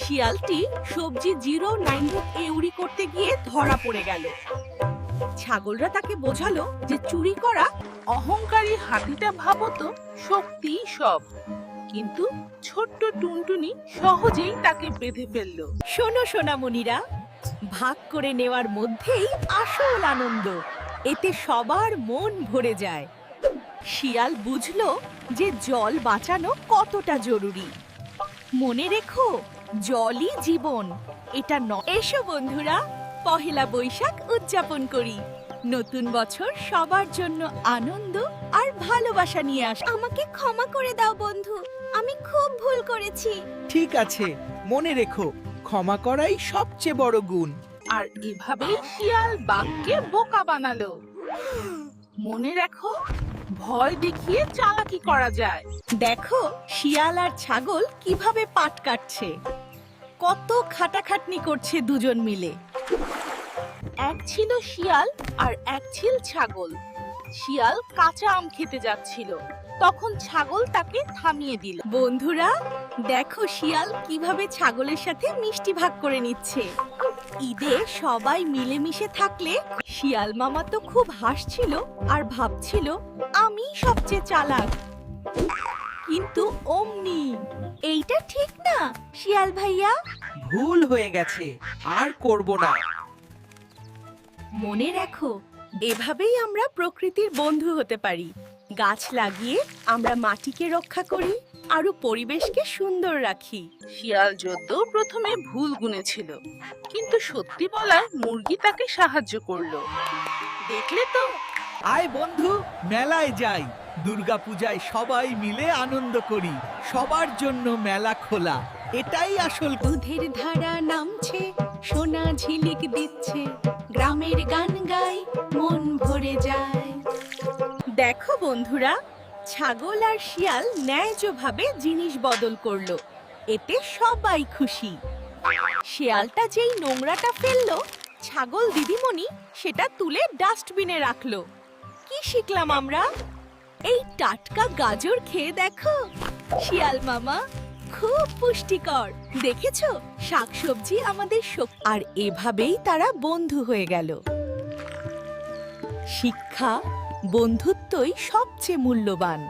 শিয়ালটি সবজি 098 উড়ি করতে গিয়ে ধরা পড়ে গেল। ছাগলরা তাকে বোঝালো যে চুরি করা অহংকারী হাতিটা ভাবতো শক্তি সব, কিন্তু ছোট্ট টুনটুনি সহজেই তাকে বেঁধে ফেললো। শোনো সোনামণিরা, ভাগ করে নেওয়ার মধ্যেই আসল আনন্দ, এতে সবার মন ভরে যায়। শিয়াল বুঝলো যে জল বাঁচানো কতটা জরুরি। মনে রেখো, জলই জীবন, এটা এসো বন্ধুরা, পহেলা বৈশাখ উদযাপন করি। নতুন বছর সবার জন্য আনন্দ আর ভালোবাসা নিয়ে আস। আমাকে ক্ষমা করে দাও বন্ধু, আমি খুব ভুল করেছি। ঠিক আছে, মনে রেখো, ক্ষমা করাই সবচেয়ে বড় গুণ। আর এভাবেই শিয়াল বাঘকে বোকা বানালো। মনে রাখো, ভয় দেখিয়ে চালাকি করা যায়। দেখো শিয়াল আর ছাগল কিভাবে পাট কাটছে, কত খাটাখাটনি করছে দুজন মিলে। এক ছিল শিয়াল আর এক ছিল ছাগল। শিয়াল কাঁচা আম খেতে যাচ্ছিল, তখন ছাগল তাকে থামিয়ে দিল। বন্ধুরা, দেখো শিয়াল কিভাবে ছাগলের সাথে মিষ্টি ভাগ করে নিচ্ছে। ঈদে সবাই মিলেমিশে থাকলে শিয়াল মামা তো খুব হাসছিল আর ভাবছিল আমি সবচেয়ে চালাক। কিন্তু অমনি, এইটা ঠিক না শিয়াল ভাইয়া। ভুল হয়ে গেছে, আর করব না। মনে রাখো, এভাবেই আমরা প্রকৃতির বন্ধু হতে পারি। গাছ লাগিয়ে আমরা মাটিকে রক্ষা করি আর পরিবেশকে সুন্দর রাখি। শিয়াল যদিও প্রথমে ভুল গুনেছিল, কিন্তু সত্যি বলায় মুরগি তাকে সাহায্য করলো। দেখলে তো? আয় বন্ধু, মেলায় যাই। দুর্গাপূজায় সবাই মিলে আনন্দ করি। সবার জন্য মেলা খোলা, এটাই আসল। দুধের ধারা নামছে, সোনা ঝিলিক দিচ্ছে, গ্রামের গান গাই, মন ভরে যায়। দেখো বন্ধুরা, ছাগল আর শিয়াল ন্যায্যভাবে জিনিস বদল করলো, এতে সবাই খুশি। শিয়ালটা যেই নোংরাটা ফেললো, ছাগল দিদিমণি সেটা তুলে ডাস্টবিনে রাখলো। কি শিখলাম আমরা? এই টাটকা গাজর খেয়ে দেখো শিয়াল মামা, খুব পুষ্টিকর। দেখেছো, শাকসবজি আমাদের শক্তি। আর এভাবেই তারা বন্ধু হয়ে গেল। শিক্ষা, বন্ধুত্বই সবচেয়ে মূল্যবান।